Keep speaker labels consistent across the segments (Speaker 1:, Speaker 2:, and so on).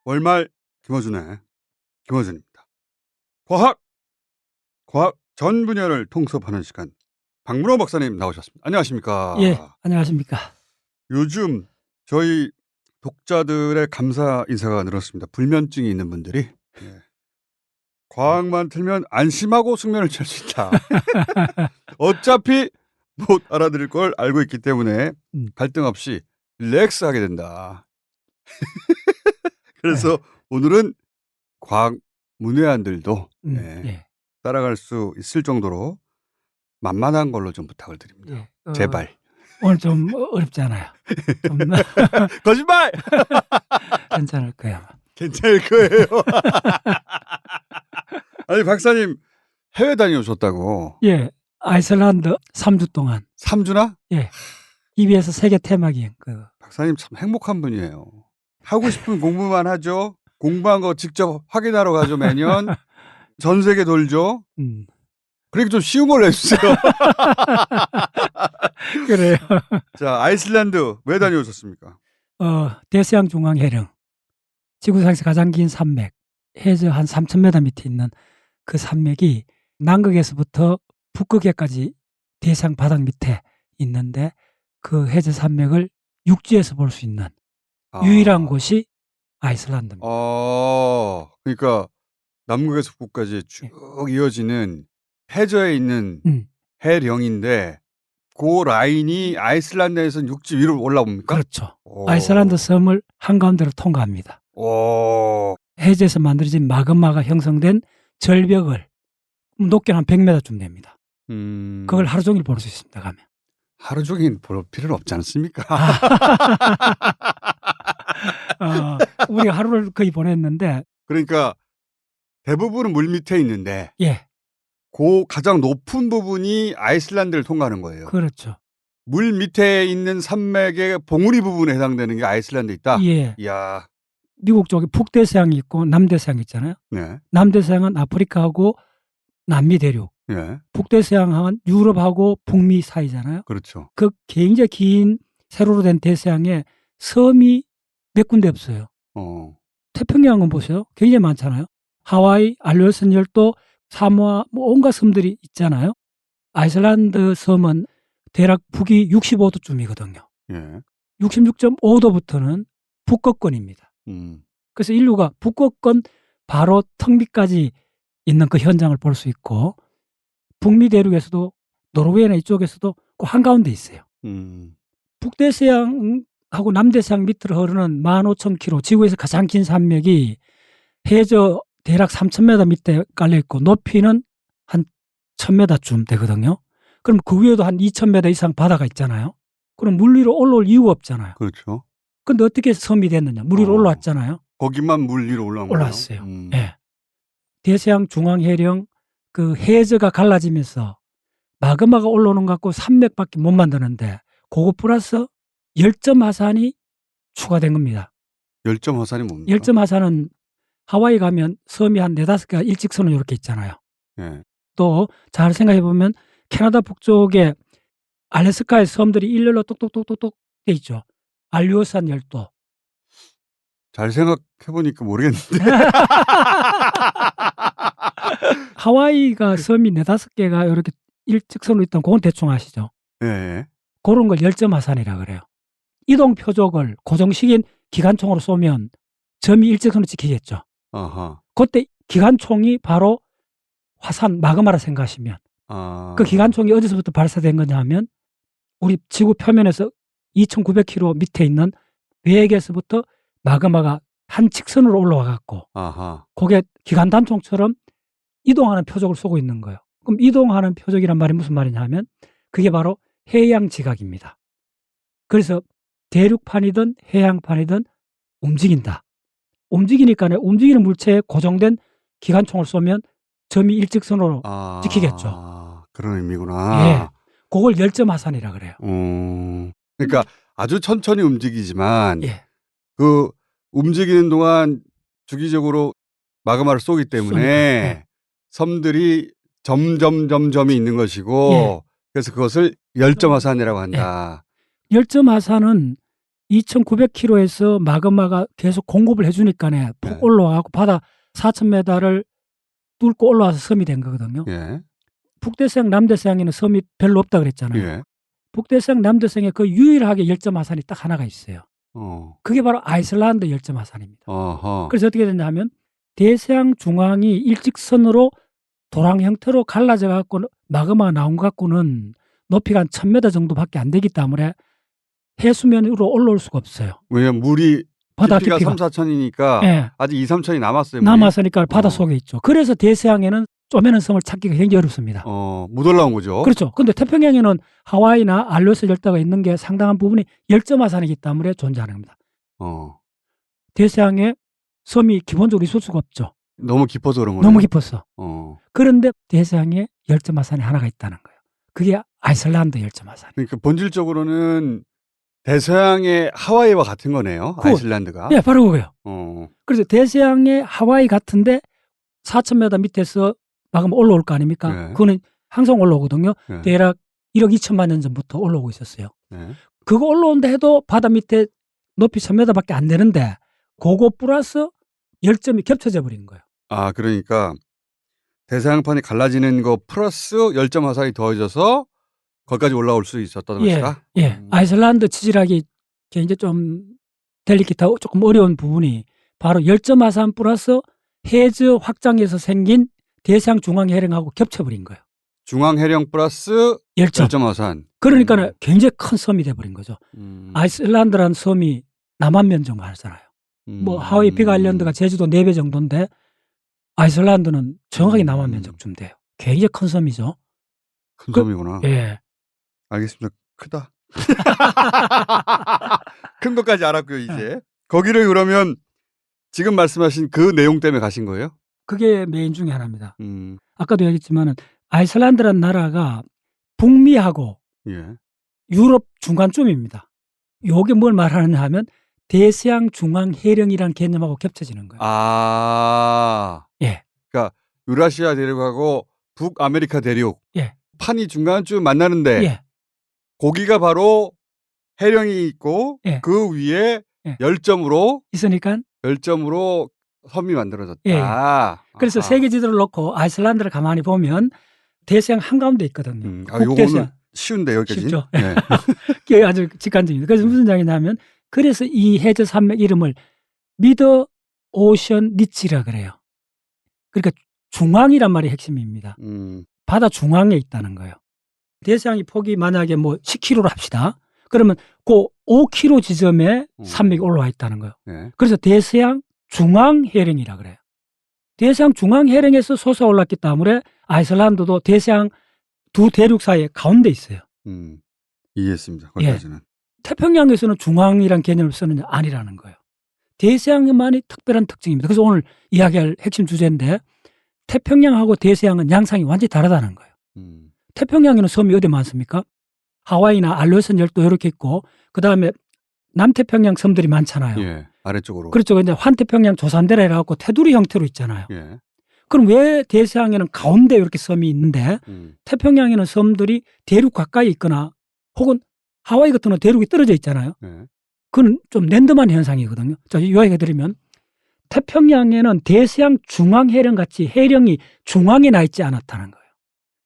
Speaker 1: 월말 김어준의 김어준입니다. 과학 전 분야를 통섭하는 시간. 박문호 박사님 나오셨습니다. 안녕하십니까?
Speaker 2: 예, 안녕하십니까?
Speaker 1: 요즘 저희 독자들의 감사 인사가 늘었습니다. 불면증이 있는 분들이 과학만 틀면 안심하고 숙면을 취할 수 있다. 어차피 못 알아들을 걸 알고 있기 때문에 갈등 없이 릴렉스하게 된다. 그래서 오늘은 과학 문외한들도 따라갈 수 있을 정도로 만만한 걸로 좀 부탁을 드립니다. 제발.
Speaker 2: 오늘 좀 어렵잖아요. 좀
Speaker 1: 거짓말!
Speaker 2: 괜찮을 거예요.
Speaker 1: 괜찮을 거예요. 아니 박사님 해외 다녀오셨다고.
Speaker 2: 예, 아이슬란드 3주 동안.
Speaker 1: 3주나?
Speaker 2: 예, EBS 세계 테마기행.
Speaker 1: 박사님 참 행복한 분이에요. 하고 싶은 공부만 하죠. 공부한 거 직접 확인하러 가죠 매년. 전 세계 돌죠. 그러니까 좀 쉬운 걸로 해주세요.
Speaker 2: 그래요.
Speaker 1: 자, 아이슬란드 왜 다녀오셨습니까?
Speaker 2: 대서양 중앙 해령. 지구상에서 가장 긴 산맥. 해저 한 3,000m 밑에 있는 그 산맥이 남극에서부터 북극에까지 대서양 바닥 밑에 있는데 그 해저 산맥을 육지에서 볼 수 있는 유일한 곳이 아이슬란드입니다.
Speaker 1: 그러니까 남극에서 북극까지 쭉 이어지는 해저에 있는 해령인데 그 라인이 아이슬란드에서 육지 위로 올라옵니까?
Speaker 2: 그렇죠. 아이슬란드 섬을 한가운데로 통과합니다. 해저에서 만들어진 마그마가 형성된 절벽을 높게는 한 100m쯤 됩니다. 그걸 하루 종일 볼 수 있습니다. 가면.
Speaker 1: 하루 종일 볼 필요는 없지 않습니까?
Speaker 2: 우리 하루를 거의 보냈는데.
Speaker 1: 그러니까 대부분은 물 밑에 있는데.
Speaker 2: 예.
Speaker 1: 그 가장 높은 부분이 아이슬란드를 통과하는 거예요.
Speaker 2: 그렇죠.
Speaker 1: 물 밑에 있는 산맥의 봉우리 부분에 해당되는 게 아이슬란드에 있다?
Speaker 2: 예.
Speaker 1: 이야.
Speaker 2: 미국 쪽에 북대서양이 있고 남대서양이 있잖아요.
Speaker 1: 네.
Speaker 2: 남대서양은 아프리카하고 남미 대륙.
Speaker 1: 네.
Speaker 2: 북대서양은 유럽하고 북미 사이잖아요.
Speaker 1: 그렇죠.
Speaker 2: 그 굉장히 긴 세로로 된 대서양에 섬이 몇 군데 없어요. 태평양은 보세요. 굉장히 많잖아요. 하와이, 알료슨 열도, 사모아, 온갖 섬들이 있잖아요. 아이슬란드 섬은 대략 북위 65도쯤이거든요.
Speaker 1: 예.
Speaker 2: 66.5도부터는 북극권입니다. 그래서 인류가 북극권 바로 턱 밑까지 있는 그 현장을 볼 수 있고 북미 대륙에서도 노르웨이나 이쪽에서도 그 한가운데 있어요. 북대서양하고 남대서양 밑으로 흐르는 15,000km 지구에서 가장 긴 산맥이 해저 대략 3,000m 밑에 깔려 있고 높이는 한 1,000m쯤 되거든요. 그럼 그 위에도 한 2,000m 이상 바다가 있잖아요. 그럼 물 위로 올라올 이유가 없잖아요.
Speaker 1: 그렇죠.
Speaker 2: 근데 어떻게 섬이 됐느냐. 물 위로 올라왔잖아요.
Speaker 1: 거기만 물 위로
Speaker 2: 올라왔어요. 예. 대서양 중앙해령 그 해저가 갈라지면서 마그마가 올라오는 것 같고 산맥밖에 못 만드는데 그거 플러스 열점 화산이 추가된 겁니다.
Speaker 1: 열점 화산이 뭡니까?
Speaker 2: 열점 화산은 하와이 가면 섬이 한 4-5개가 일직선으로 이렇게 있잖아요.
Speaker 1: 예.
Speaker 2: 또 잘 생각해 보면 캐나다 북쪽에 알래스카의 섬들이 일렬로 똑똑똑똑똑 돼 있죠. 알리오산 열도.
Speaker 1: 잘 생각해 보니까 모르겠는데.
Speaker 2: 하와이가 섬이 4-5개가 이렇게 일직선으로 있던 그건 대충 아시죠?
Speaker 1: 예.
Speaker 2: 그런 걸 열점 화산이라 그래요. 이동 표적을 고정시킨 기관총으로 쏘면 점이 일직선으로 찍히겠죠. 그때 기관총이 바로 화산 마그마라 생각하시면 그 기관총이 어디서부터 발사된 거냐 하면 우리 지구 표면에서 2,900km 밑에 있는 외액에서부터 마그마가 한 직선으로 올라와 갖고 그게 기관 단총처럼 이동하는 표적을 쏘고 있는 거예요. 그럼 이동하는 표적이란 말이 무슨 말이냐 하면 그게 바로 해양 지각입니다. 그래서 대륙판이든 해양판이든 움직인다. 움직이니까 움직이는 물체에 고정된 기관총을 쏘면 점이 일직선으로 찍히겠죠.
Speaker 1: 그런 의미구나.
Speaker 2: 예. 그걸 열점 화산이라 그래요.
Speaker 1: 그러니까 아주 천천히 움직이지만
Speaker 2: 예.
Speaker 1: 그 움직이는 동안 주기적으로 마그마를 쏘기 때문에
Speaker 2: 예.
Speaker 1: 섬들이 점점점점이 있는 것이고 그래서 그것을 열점 화산이라고 한다.
Speaker 2: 예. 열점 화산은 2,900km에서 마그마가 계속 공급을 해주니까네 푹
Speaker 1: 네.
Speaker 2: 올라와갖고 바다 4,000m를 뚫고 올라와서 섬이 된 거거든요.
Speaker 1: 예.
Speaker 2: 북대서양, 남대서양에는 섬이 별로 없다 그랬잖아요.
Speaker 1: 예.
Speaker 2: 북대서양, 남대서양에 그 유일하게 열점 화산이 딱 하나가 있어요. 그게 바로 아이슬란드 열점 화산입니다.
Speaker 1: 어허.
Speaker 2: 그래서 어떻게 됐냐면 대서양 중앙이 일직선으로 도랑 형태로 갈라져 갖고 마그마가 나온 것 갖고는 높이가 한 1,000m 정도밖에 안 되기 때문에 해수면으로 올라올 수가 없어요.
Speaker 1: 왜냐면 물이
Speaker 2: 바다
Speaker 1: 깊이가
Speaker 2: 깊이가
Speaker 1: 3,4천이니까
Speaker 2: 예,
Speaker 1: 아직 2, 3천이 남았어요. 물이.
Speaker 2: 남았으니까 바다 속에 있죠. 그래서 대서양에는 쪼매는 섬을 찾기가 굉장히 어렵습니다.
Speaker 1: 못 올라온 거죠.
Speaker 2: 그렇죠. 근데 태평양에는 하와이나 알료스 열도가 있는 게 상당한 부분이 열점 화산이기 때문에 존재하는 겁니다. 대서양에 섬이 기본적으로 있을 수가 없죠.
Speaker 1: 너무 깊어서 그런 거예요.
Speaker 2: 너무 깊었어.
Speaker 1: 그런데
Speaker 2: 대서양에 열점 화산이 하나가 있다는 거예요. 그게 아이슬란드 열점 화산.
Speaker 1: 그러니까 본질적으로는 대서양의 하와이와 같은 거네요. 아이슬란드가.
Speaker 2: 예, 바로 그거예요. 그래서 대서양의 하와이 같은데 4,000m 밑에서 마그마 올라올 거 아닙니까?
Speaker 1: 네.
Speaker 2: 그거는 항상 올라오거든요.
Speaker 1: 네.
Speaker 2: 대략 1억 2천만 년 전부터 올라오고 있었어요.
Speaker 1: 네.
Speaker 2: 그거 올라온다 해도 바다 밑에 높이 1,000m밖에 안 되는데 그거 플러스 열점이 겹쳐져 버린 거예요.
Speaker 1: 아, 그러니까 대서양판이 갈라지는 거 플러스 열점 화산이 더해져서 거기까지 올라올 수 있었던 것이다?
Speaker 2: 예. 아이슬란드 지질학이 이제 좀 델리키트하고 조금 어려운 부분이 바로 열점 화산 플러스 해저 확장에서 생긴 대서양 중앙 해령하고 겹쳐버린 거예요.
Speaker 1: 중앙 해령 플러스 열점 화산.
Speaker 2: 그러니까 굉장히 큰 섬이 돼버린 거죠. 아이슬란드라는 섬이 남한면 정도 하잖아요. 뭐 하와이 빅아일랜드가 제주도 4배 정도인데 아이슬란드는 정확하게 남한 면적쯤 돼요. 굉장히 큰 섬이죠.
Speaker 1: 큰 섬이구나.
Speaker 2: 예.
Speaker 1: 알겠습니다. 크다. 큰 것까지 알았고요, 이제. 거기를 그러면 지금 말씀하신 그 내용 때문에 가신 거예요?
Speaker 2: 그게 메인 중에 하나입니다. 아까도 얘기했지만은 아이슬란드라는 나라가 북미하고
Speaker 1: 예.
Speaker 2: 유럽 중간쯤입니다. 요게 뭘 말하느냐 하면 대서양 중앙 해령이라는 개념하고 겹쳐지는 거예요.
Speaker 1: 아.
Speaker 2: 예.
Speaker 1: 그러니까 유라시아 대륙하고 북아메리카 대륙.
Speaker 2: 예.
Speaker 1: 판이 중간쯤 만나는데
Speaker 2: 예.
Speaker 1: 거기가 바로 해령이 있고
Speaker 2: 예.
Speaker 1: 그 위에
Speaker 2: 예.
Speaker 1: 열점으로 섬이 만들어졌다.
Speaker 2: 예. 그래서 세계 지도를 놓고 아이슬란드를 가만히 보면 대서양 한가운데 있거든요.
Speaker 1: 요거는 쉬운데 여기까지.
Speaker 2: 쉽죠.
Speaker 1: 네.
Speaker 2: 그게 아주 직관적입니다. 그래서 무슨 이야기냐면 그래서 이 해저 산맥 이름을 미드 오션 리치라 그래요. 그러니까 중앙이란 말이 핵심입니다. 바다 중앙에 있다는 거예요. 대서양이 폭이 만약에 뭐 10km로 합시다. 그러면 그 5km 지점에 산맥이 올라와 있다는 거예요.
Speaker 1: 네.
Speaker 2: 그래서 대서양 중앙 해령이라 그래요. 대서양 중앙 해령에서 솟아올랐기 때문에 아이슬란드도 대서양 두 대륙 사이에 가운데 있어요.
Speaker 1: 이해했습니다. 거기까지는.
Speaker 2: 예. 태평양에서는 중앙이란 개념을 쓰는 게 아니라는 거예요. 대서양만이 특별한 특징입니다. 그래서 오늘 이야기할 핵심 주제인데 태평양하고 대서양은 양상이 완전히 다르다는 거예요. 태평양에는 섬이 어디 많습니까? 하와이나 알료스 열도 이렇게 있고 그다음에 남태평양 섬들이 많잖아요.
Speaker 1: 예, 아래쪽으로.
Speaker 2: 그렇죠. 이제 환태평양 조산대라 해갖고 테두리 형태로 있잖아요.
Speaker 1: 예.
Speaker 2: 그럼 왜 대서양에는 가운데 이렇게 섬이 있는데 태평양에는 섬들이 대륙 가까이 있거나 혹은 하와이 같은 건 대륙이 떨어져 있잖아요.
Speaker 1: 예.
Speaker 2: 그건 좀 랜덤한 현상이거든요. 자, 요약해드리면 태평양에는 대서양 중앙 해령 같이 해령이 중앙에 나 있지 않았다는 거예요.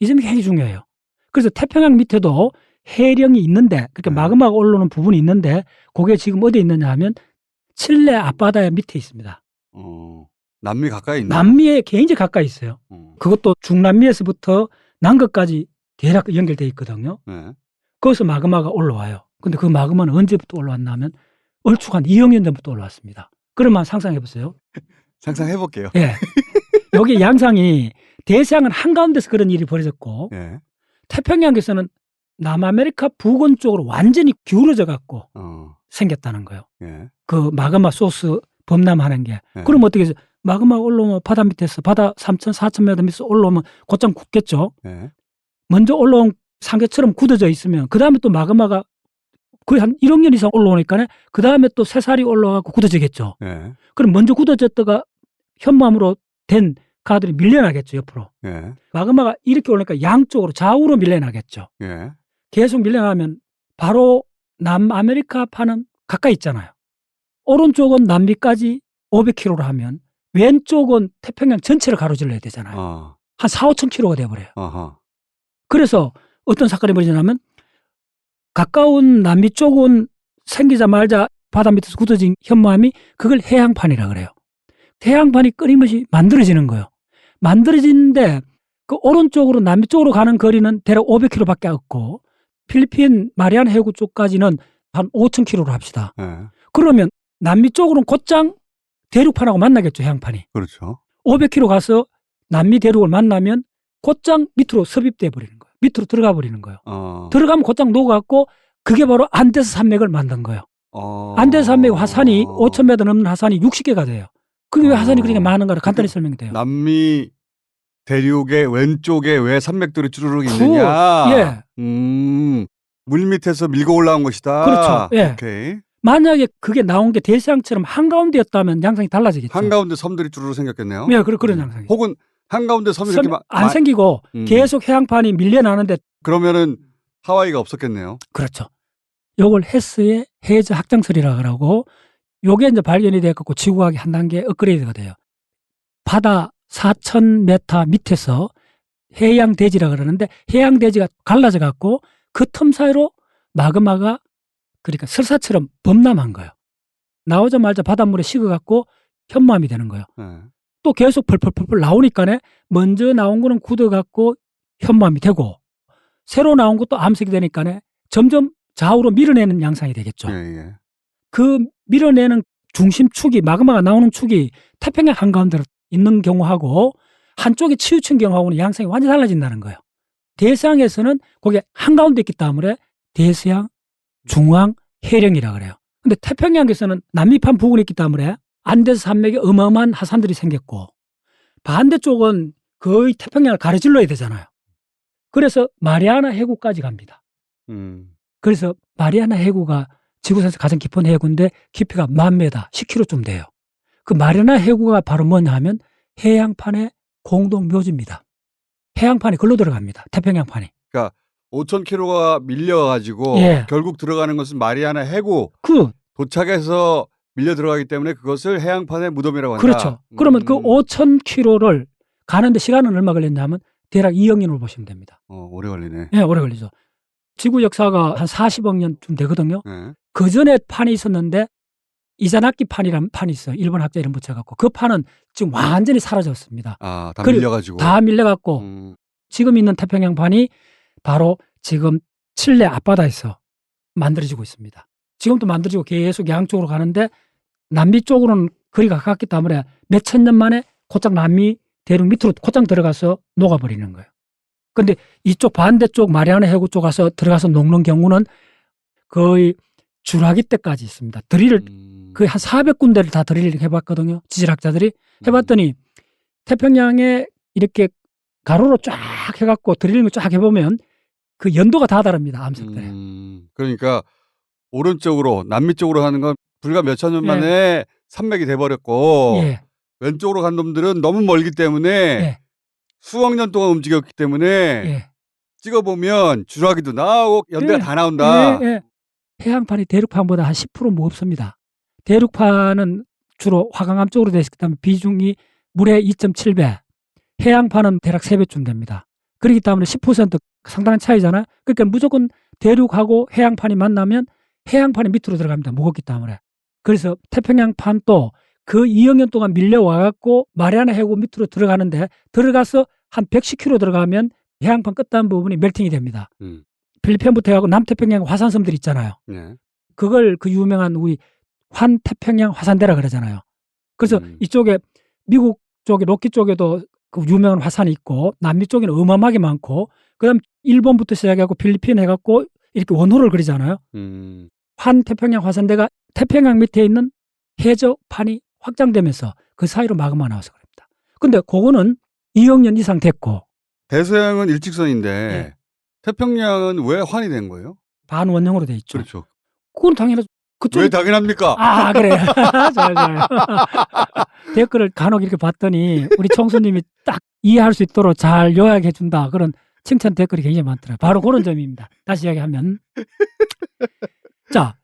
Speaker 2: 이 점이 굉장히 중요해요. 그래서 태평양 밑에도 해령이 있는데 그러니까 마그마가 올라오는 부분이 있는데 그게 지금 어디에 있느냐 하면 칠레 앞바다의 밑에 있습니다.
Speaker 1: 남미 가까이 있나요?
Speaker 2: 남미에 굉장히 가까이 있어요. 그것도 중남미에서부터 남극까지 대략 연결되어 있거든요.
Speaker 1: 네.
Speaker 2: 거기서 마그마가 올라와요. 근데 그 마그마는 언제부터 올라왔나 하면 얼추 한 2억 년 전부터 올라왔습니다. 그러면 상상해 보세요.
Speaker 1: 상상해 볼게요.
Speaker 2: 예. 여기 양상이 대서양은 한가운데서 그런 일이 벌어졌고
Speaker 1: 예.
Speaker 2: 태평양에서는 남아메리카 북원 쪽으로 완전히 기울어져 갖고 생겼다는 거예요.
Speaker 1: 예.
Speaker 2: 그 마그마 소스 범람하는 게.
Speaker 1: 예.
Speaker 2: 그럼 어떻게 해서 마그마가 올라오면 바다 밑에서 바다 3,000, 4,000m 밑에서 올라오면 곧장 굳겠죠.
Speaker 1: 예.
Speaker 2: 먼저 올라온 상계처럼 굳어져 있으면 그 다음에 또 마그마가 거의 한 1억 년 이상 올라오니까 그 다음에 또 새살이 올라가고 굳어지겠죠.
Speaker 1: 예.
Speaker 2: 그럼 먼저 굳어졌다가 현무암으로 된 가들이 밀려나겠죠, 옆으로.
Speaker 1: 예.
Speaker 2: 마그마가 이렇게 오니까 양쪽으로 좌우로 밀려나겠죠.
Speaker 1: 예.
Speaker 2: 계속 밀려나면 바로 남아메리카 파는 가까이 있잖아요. 오른쪽은 남미까지 500km로 하면 왼쪽은 태평양 전체를 가로질러야 되잖아요. 한 4, 5천 킬로가 돼버려요. 그래서 어떤 사건이 벌어지냐면 가까운 남미 쪽은 생기자마자 바다 밑에서 굳어진 현무암이 그걸 해양판이라 그래요. 해양판이 끊임없이 만들어지는 거예요. 만들어지는데 그 오른쪽으로 남미 쪽으로 가는 거리는 대략 500km밖에 없고 필리핀 마리아나 해구 쪽까지는 한 5,000km로 합시다. 그러면 남미 쪽으로는 곧장 대륙판하고 만나겠죠, 해양판이.
Speaker 1: 그렇죠.
Speaker 2: 500km 가서 남미 대륙을 만나면 곧장 밑으로 섭입돼 버리는 거예요. 밑으로 들어가 버리는 거예요. 들어가면 곧장 녹아갖고 그게 바로 안데스 산맥을 만든 거예요. 안데스 산맥 화산이 5,000m 넘는 화산이 60개가 돼요. 그게 왜 화산이 그렇게 많은가를 간단히 설명돼요.
Speaker 1: 남미 대륙의 왼쪽에 왜 산맥들이 쭈르륵 있느냐.
Speaker 2: 예.
Speaker 1: 물 밑에서 밀고 올라온 것이다.
Speaker 2: 그렇죠. 예.
Speaker 1: 오케이.
Speaker 2: 만약에 그게 나온 게 대서양처럼 한가운데였다면 양상이 달라지겠죠.
Speaker 1: 한가운데 섬들이 쭈르륵 생겼겠네요.
Speaker 2: 네, 그런 양상이.
Speaker 1: 혹은 한가운데 섬이 이렇게
Speaker 2: 안 생기고 계속 해양판이 밀려나는데
Speaker 1: 그러면은 하와이가 없었겠네요.
Speaker 2: 그렇죠. 요걸 헤스의 해저 확장설이라고 하고 요게 이제 발견이 돼갖고 지구과학이 한 단계 업그레이드가 돼요. 바다 4,000m 밑에서 해양대지라고 그러는데 해양대지가 갈라져 갖고 그 틈 사이로 마그마가 그러니까 설사처럼 범람한 거예요. 나오자마자 바닷물에 식어갖고 현무암이 되는 거예요. 또 계속 펄펄펄 나오니까네 먼저 나온 거는 굳어갖고 현무암이 되고 새로 나온 것도 암석이 되니까네 점점 좌우로 밀어내는 양상이 되겠죠. 그 밀어내는 중심축이 마그마가 나오는 축이 태평양 한가운데로 있는 경우하고 한쪽에 치우친 경우하고는 양상이 완전히 달라진다는 거예요. 대서양에서는 거기에 한가운데 있기 때문에 대서양, 중앙, 해령이라 그래요. 근데 태평양에서는 남미판 부근에 있기 때문에 안데스 산맥에 어마어마한 화산들이 생겼고 반대쪽은 거의 태평양을 가로질러야 되잖아요. 그래서 마리아나 해구까지 갑니다. 그래서 마리아나 해구가 지구상에서 가장 깊은 해구인데 깊이가 10,000m, 10km쯤 돼요. 그 마리아나 해구가 바로 뭐냐 하면 해양판의 공동 묘지입니다. 해양판이 글로 들어갑니다. 태평양판이.
Speaker 1: 그러니까 5,000km가 밀려가지고 결국 들어가는 것은 마리아나 해구 도착해서 밀려 들어가기 때문에 그것을 해양판의 무덤이라고 한다.
Speaker 2: 그렇죠. 그러면 그 5,000km를 가는데 시간은 얼마 걸렸냐면 대략 2억 년으로 보시면 됩니다.
Speaker 1: 오래 걸리네.
Speaker 2: 네, 오래 걸리죠. 지구 역사가 한 40억 년쯤 되거든요. 그 전에 판이 있었는데 이자나키 판이라는 판이 있어요. 일본 학자 이름 붙여갖고 그 판은 지금 완전히 사라졌습니다.
Speaker 1: 다 밀려가지고.
Speaker 2: 다 밀려갖고 지금 있는 태평양판이 바로 지금 칠레 앞바다에서 만들어지고 있습니다. 지금도 만들어지고 계속 양쪽으로 가는데 남미 쪽으로는 거리가 가깝기 때문에 몇천 년 만에 곧장 남미 대륙 밑으로 곧장 들어가서 녹아버리는 거예요. 근데 이쪽 반대쪽 마리아나 해구 쪽 가서 들어가서 녹는 경우는 거의 주라기 때까지 있습니다. 드릴을 거의 한 400군데를 다 드릴을 해봤거든요. 지질학자들이 해봤더니 태평양에 이렇게 가로로 쫙 해갖고 드릴링을 쫙 해보면 그 연도가 다 다릅니다. 암석들에.
Speaker 1: 그러니까 오른쪽으로 남미 쪽으로 하는 건 불과 몇천 년 만에 산맥이 돼버렸고 왼쪽으로 간 놈들은 너무 멀기 때문에 수억 년 동안 움직였기 때문에 찍어보면 주라기도 나오고 연대가 다 나온다.
Speaker 2: 해양판이 대륙판보다 한 10% 무겁습니다. 대륙판은 주로 화강암 쪽으로 되어 있기 때문에 비중이 물의 2.7배, 해양판은 대략 3배쯤 됩니다. 그렇기 때문에 10% 상당한 차이잖아요. 그러니까 무조건 대륙하고 해양판이 만나면 해양판이 밑으로 들어갑니다. 무겁기 때문에. 그래서 태평양판도 그 2억 년 동안 밀려와갖고 마리아나 해구 밑으로 들어가는데 들어가서 한 110km 들어가면 해양판 끝단 부분이 멜팅이 됩니다. 필리핀부터 해가고 남태평양 화산섬들 있잖아요. 그걸 그 유명한 우리 환태평양 화산대라 그러잖아요. 그래서 이쪽에 미국 쪽에 로키 쪽에도 그 유명한 화산이 있고 남미 쪽에는 어마어마하게 많고 그다음 일본부터 시작해갖고 필리핀 해갖고 이렇게 원호를 그리잖아요. 환태평양 화산대가 태평양 밑에 있는 해저판이 확장되면서 그 사이로 마그마 나와서 그럽니다. 근데 그거는 2억 년 이상 됐고
Speaker 1: 대서양은 일직선인데 태평양은 왜 환이 된 거예요?
Speaker 2: 반원형으로 돼 있죠.
Speaker 1: 그렇죠.
Speaker 2: 그건 당연하죠.
Speaker 1: 왜 당연합니까?
Speaker 2: 그래. 좋아요. 댓글을 간혹 이렇게 봤더니 우리 청수님이 딱 이해할 수 있도록 잘 요약해 준다. 그런 칭찬 댓글이 굉장히 많더라고요. 바로 그런 점입니다. 다시 이야기하면. 자,